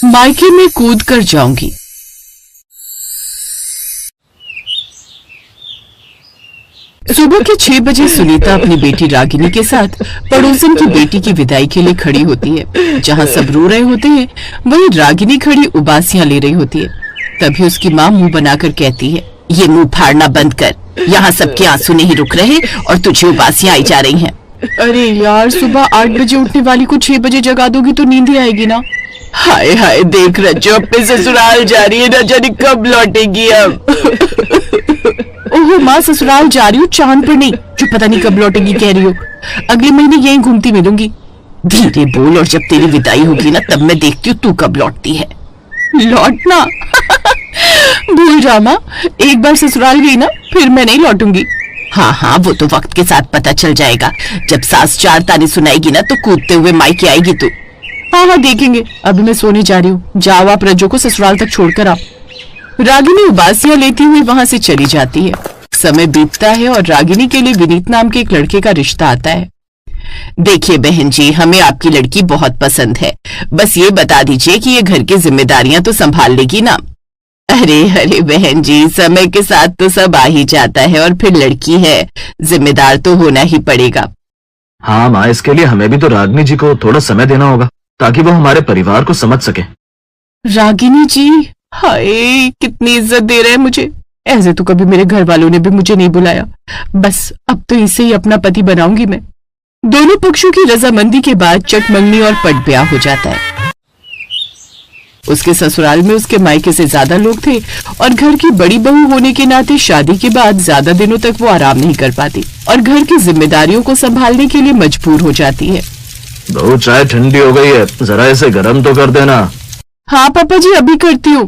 मायके में कूद कर जाऊंगी। सुबह के 6 बजे सुनीता अपनी बेटी रागिनी के साथ पड़ोसन की बेटी की विदाई के लिए खड़ी होती है। जहां सब रो रहे होते हैं वहीं रागिनी खड़ी उबासियां ले रही होती है। तभी उसकी माँ मुंह बनाकर कहती है, ये मुंह फाड़ना बंद कर, यहाँ सबके आंसू नहीं रुक रहे और तुझे उबासियां आई जा रही हैं। अरे यार, सुबह 8 बजे उठने वाली को 6 बजे जगा दोगी तो नींद ही आएगी ना। हाय हाय, देख रज्जो अपने ससुराल जा रही है, न जाने कब लौटेगी अब। ओहो माँ, ससुराल जा रही हूँ, चांद पर नहीं, जो पता नहीं कब लौटेगी कह रही हो। अगले महीने यहीं घूमती मिलूंगी। धीरे बोल, और जब तेरी विदाई होगी ना तब मैं देखती हूँ तू कब लौटती है। लौटना? भूल जा माँ, एक बार ससुराल गई ना फिर मैं नहीं लौटूंगी। हाँ हाँ, वो तो वक्त के साथ पता चल जाएगा। जब सास 4 ताने सुनाएगी ना तो कूदते हुए मायके आएगी तू। हाँ हाँ देखेंगे, अभी मैं सोने जा रही हूँ। जाओ आप रज्जो को ससुराल तक छोड़कर आओ। रागिनी उबासियां लेती हुई वहां से चली जाती है। समय बीतता है और रागिनी के लिए विनीत नाम के एक लड़के का रिश्ता आता है। देखिए बहन जी, हमें आपकी लड़की बहुत पसंद है, बस ये बता दीजिए कि ये घर की जिम्मेदारियां तो संभाल लेगी ना। अरे अरे बहन जी, समय के साथ तो सब आ ही जाता है, और फिर लड़की है, जिम्मेदार तो होना ही पड़ेगा। हाँ माँ, इसके लिए हमें भी तो रागिनी जी को थोड़ा समय देना होगा ताकि वो हमारे परिवार को समझ सके। रागिनी जी, हाय कितनी इज्जत दे रहे हैं मुझे। ऐसे तो कभी मेरे घर वालों ने भी मुझे नहीं बुलाया। बस अब तो इसे ही अपना पति बनाऊंगी मैं। दोनों पक्षों की रजामंदी के बाद चटमंगनी और पट ब्याह हो जाता है। उसके ससुराल में उसके मायके से ज्यादा लोग थे और घर की बड़ी बहू होने के नाते शादी के बाद ज्यादा दिनों तक वो आराम नहीं कर पाती और घर की जिम्मेदारियों को संभालने के लिए मजबूर हो जाती है। बहू, चाय ठंडी हो गई है, जरा इसे गर्म तो कर देना। हाँ पापा जी, अभी करती हूँ।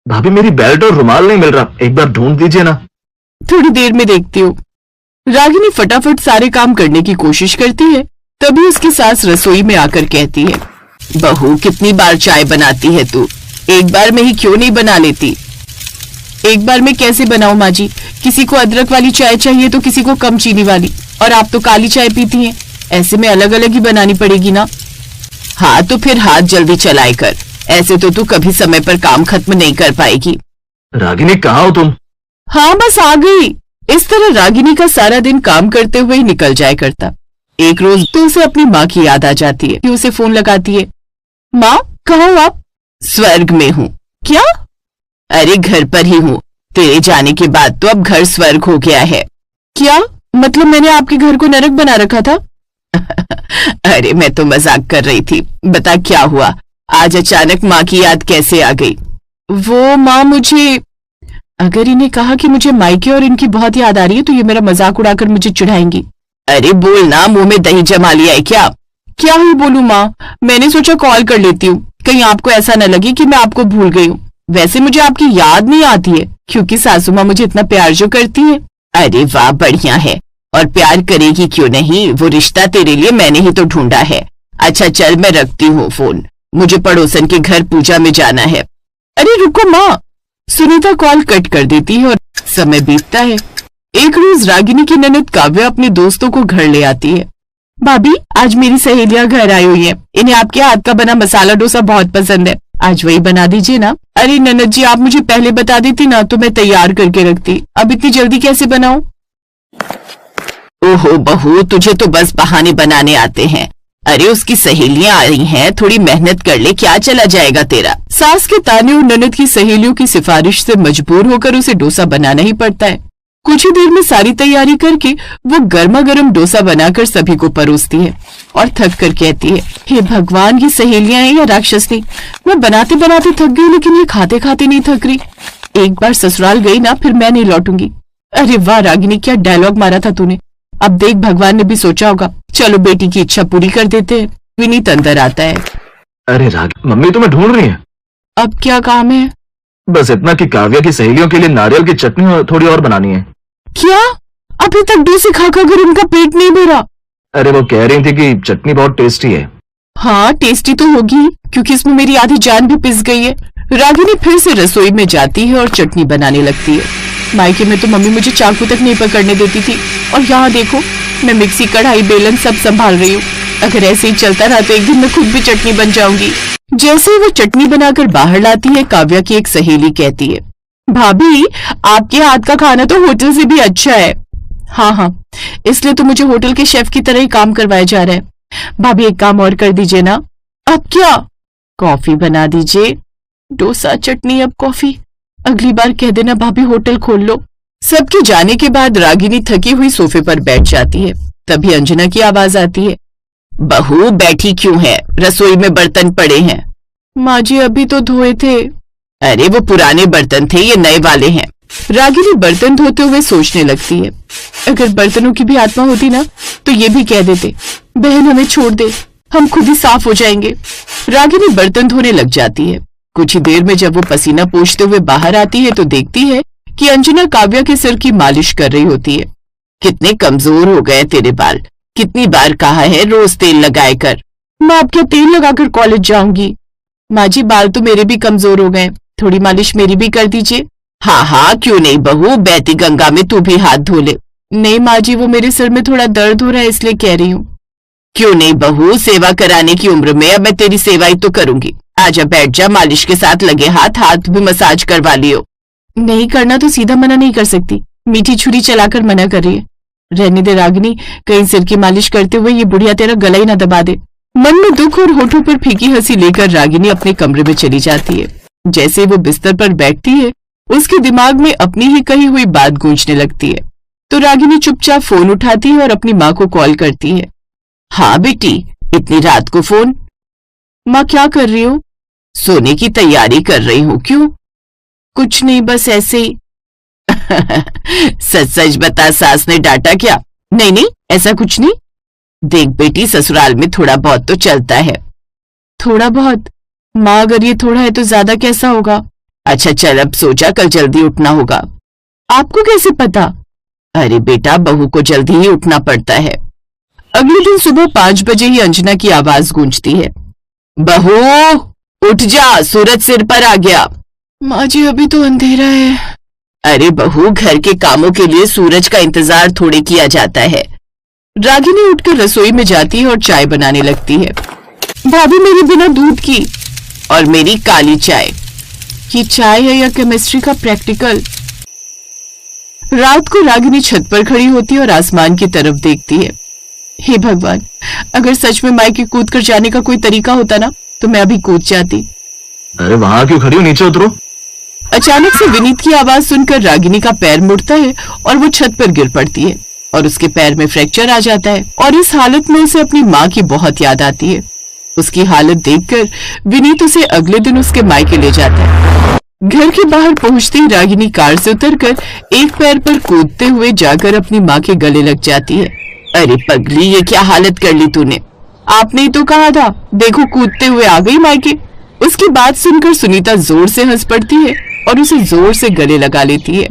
भाभी, मेरी बेल्ट और रुमाल नहीं मिल रहा, एक बार ढूंढ दीजिए ना। थोड़ी देर में देखती हूँ। रागिनी फटाफट सारे काम करने की कोशिश करती है। तभी उसकी सास रसोई में आकर कहती है, बहू कितनी बार चाय बनाती है तू, एक बार में ही क्यों नहीं बना लेती। एक बार में कैसे बनाऊं माँ जी, किसी को अदरक वाली चाय चाहिए तो किसी को कम चीनी वाली, और आप तो काली चाय पीती हैं, ऐसे में अलग अलग ही बनानी पड़ेगी ना। हाँ तो फिर हाथ जल्दी चलाए कर, ऐसे तो तू कभी समय पर काम खत्म नहीं कर पाएगी। रागिनी, कहाँ हो तुम? हाँ बस आ गई। इस तरह रागिनी का सारा दिन काम करते हुए ही निकल जाया करता। एक रोज तो उसे अपनी माँ की याद आ जाती है। उसे फोन लगाती है, माँ कहाँ हो आप? स्वर्ग में हूँ। क्या? अरे घर पर ही हूँ, तेरे जाने के बाद तो अब घर स्वर्ग हो गया है। क्या मतलब, मैंने आपके घर को नरक बना रखा था? अरे मैं तो मजाक कर रही थी, बता क्या हुआ, आज अचानक माँ की याद कैसे आ गई? वो माँ मुझे, अगर इन्हें कहा कि मुझे मायके और इनकी बहुत याद आ रही है तो ये मेरा मजाक उड़ाकर मुझे चिढ़ाएंगी। अरे बोल ना, मुंह में दही जमा लिया है क्या? क्या ही बोलूं माँ, मैंने सोचा कॉल कर लेती हूँ, कहीं आपको ऐसा न लगे कि मैं आपको भूल गई हूँ। वैसे मुझे आपकी याद नहीं आती है क्योंकि सासू माँ मुझे इतना प्यार जो करती है। अरे वाह, बढ़िया है, और प्यार करेगी क्यों नहीं, वो रिश्ता तेरे लिए मैंने ही तो ढूंढा है। अच्छा चल मैं रखती हूँ फोन, मुझे पड़ोसन के घर पूजा में जाना है। अरे रुको माँ, सुनीता कॉल कट कर देती है और समय बीतता है। एक रोज रागिनी की ननद काव्या अपने दोस्तों को घर ले आती है। भाभी, आज मेरी सहेलियां घर आई हुई हैं, इन्हें आपके हाथ का बना मसाला डोसा बहुत पसंद है, आज वही बना दीजिए ना। अरे ननद जी, आप मुझे पहले बता देती ना तो मैं तैयार करके रखती, अब इतनी जल्दी कैसे बनाऊं? ओहो बहू, तुझे तो बस बहाने बनाने आते हैं। अरे उसकी सहेलियां आ रही हैं, थोड़ी मेहनत कर ले, क्या चला जाएगा तेरा। सास के ताने और ननद की सहेलियों की सिफारिश से मजबूर होकर उसे डोसा बनाना ही पड़ता है। कुछ ही देर में सारी तैयारी करके वो गर्मा गर्म डोसा बनाकर सभी को परोसती है और थक कर कहती है, हे भगवान, ये सहेलियां हैं या राक्षसनी, मैं बनाते बनाते थक गई लेकिन ये खाते खाते नहीं थक रही। एक बार ससुराल गई ना फिर मैं नहीं लौटूंगी। अरे वाह रागिनी, क्या डायलॉग मारा था तूने। अब देख, भगवान ने भी सोचा होगा, चलो बेटी की इच्छा पूरी कर देते हैं। विनीत अंदर आता है। अरे मम्मी तुम्हें ढूंढ रही है। अब क्या काम है? बस इतना कि काव्या की सहेलियों के लिए नारियल की चटनी थोड़ी और बनानी है। क्या? अभी तक डोसे खा कर उनका पेट नहीं भरा? अरे वो कह रही थी कि चटनी बहुत टेस्टी है। हाँ टेस्टी तो होगी क्योंकि इसमें मेरी आधी जान भी पिस गई है। रागिनी फिर से रसोई में जाती है और चटनी बनाने लगती है। मायके में तो मम्मी मुझे चाकू तक नहीं पकड़ने देती थी और यहाँ देखो, मैं मिक्सी, कढ़ाई, बेलन सब संभाल रही हूँ। अगर ऐसे ही चलता रहा तो एक दिन मैं खुद भी चटनी बन जाऊंगी। जैसे ही वो चटनी बनाकर बाहर लाती है, काव्या की एक सहेली कहती है, भाभी आपके हाथ का खाना तो होटल से भी अच्छा है। हाँ हाँ, इसलिए तो मुझे होटल के शेफ की तरह ही काम करवाया जा रहा है। भाभी एक काम और कर दीजिए ना। अब क्या? कॉफी बना दीजिए। डोसा, चटनी, अब कॉफी। अगली बार कह देना भाभी होटल खोल लो। सबके जाने के बाद रागिनी थकी हुई सोफे पर बैठ जाती है। तभी अंजना की आवाज आती है, बहू बैठी क्यों है? रसोई में बर्तन पड़े हैं। माँ जी अभी तो धोए थे। अरे वो पुराने बर्तन थे, ये नए वाले हैं। रागिनी बर्तन धोते हुए सोचने लगती है, अगर बर्तनों की भी आत्मा होती ना तो ये भी कह देते, बहन हमें छोड़ दे, हम खुद ही साफ हो जाएंगे। रागिनी बर्तन धोने लग जाती है। कुछ ही देर में जब वो पसीना पोंछते हुए बाहर आती है तो देखती है कि अंजना काव्या के सिर की मालिश कर रही होती है। कितने कमजोर हो गए तेरे बाल, कितनी बार कहा है रोज तेल लगाए कर। मैं अब क्या तेल लगाकर कॉलेज जाऊंगी? माँ जी बाल तो मेरे भी कमजोर हो गए, थोड़ी मालिश मेरी भी कर दीजिए। हाँ हाँ क्यों नहीं बहू, बहती गंगा में तू भी हाथ धो ले। नहीं माँ जी, वो मेरे सिर में थोड़ा दर्द हो रहा है इसलिए कह रही हूँ। क्यों नहीं बहू, सेवा कराने की उम्र में अब मैं तेरी सेवा ही तो करूंगी। आजा बैठ जा, मालिश के साथ लगे हाथ भी मसाज करवा लियो। नहीं करना तो सीधा मना नहीं कर सकती, मीठी छुरी चलाकर मना कर रही है। रहने दे रागिनी, कहीं सिर की मालिश करते हुए ये बुढ़िया तेरा गला ही ना दबा दे। मन में दुख और होठों पर फीकी हंसी लेकर रागिनी अपने कमरे में चली जाती है। जैसे वो बिस्तर पर बैठती है, उसके दिमाग में अपनी ही कही हुई बात गूंजने लगती है। तो रागिनी चुपचाप फोन उठाती है और अपनी माँ को कॉल करती है। हाँ बेटी, इतनी रात को फोन? माँ क्या कर रही हो? सोने की तैयारी कर रही हूँ। क्यों? कुछ नहीं, बस ऐसे ही। सच सच बता, सास ने डांटा क्या? नहीं नहीं, ऐसा कुछ नहीं। देख बेटी, ससुराल में थोड़ा बहुत तो चलता है। थोड़ा बहुत? माँ अगर ये थोड़ा है तो ज्यादा कैसा होगा? अच्छा चल अब सो जा, कल जल्दी उठना होगा। आपको कैसे पता? अरे बेटा, बहू को जल्दी ही उठना पड़ता है। अगले दिन सुबह 5 बजे ही अंजना की आवाज गूंजती है, बहू उठ जा, सूरज सिर पर आ गया। माँ जी अभी तो अंधेरा है। अरे बहू, घर के कामों के लिए सूरज का इंतजार थोड़े किया जाता है। रागिनी उठकर रसोई में जाती है और चाय बनाने लगती है। भाभी मेरे बिना दूध की, और मेरी काली चाय। ये चाय है या केमिस्ट्री का प्रैक्टिकल? रात को रागिनी छत पर खड़ी होती है और आसमान की तरफ देखती है। हे भगवान, अगर सच में मायके कूद कर जाने का कोई तरीका होता ना तो मैं अभी कूद जाती। अरे वहां क्यों खड़ी हो, नीचे उतरो। अचानक से विनीत की आवाज सुनकर रागिनी का पैर मुड़ता है और वो छत पर गिर पड़ती है और उसके पैर में फ्रैक्चर आ जाता है। और इस हालत में उसे अपनी माँ की बहुत याद आती है। उसकी हालत देखकर विनीत उसे अगले दिन उसके मायके ले जाता है। घर के बाहर पहुंचते ही रागिनी कार से उतरकर एक पैर पर कूदते हुए जाकर अपनी माँ के गले लग जाती है। अरे पगली, ये क्या हालत कर ली तूने? आपने ही तो कहा था, देखो कूदते हुए आ गई मायके। उसकी बात सुनकर सुनीता जोर से हंस पड़ती है और उसे जोर से गले लगा लेती है।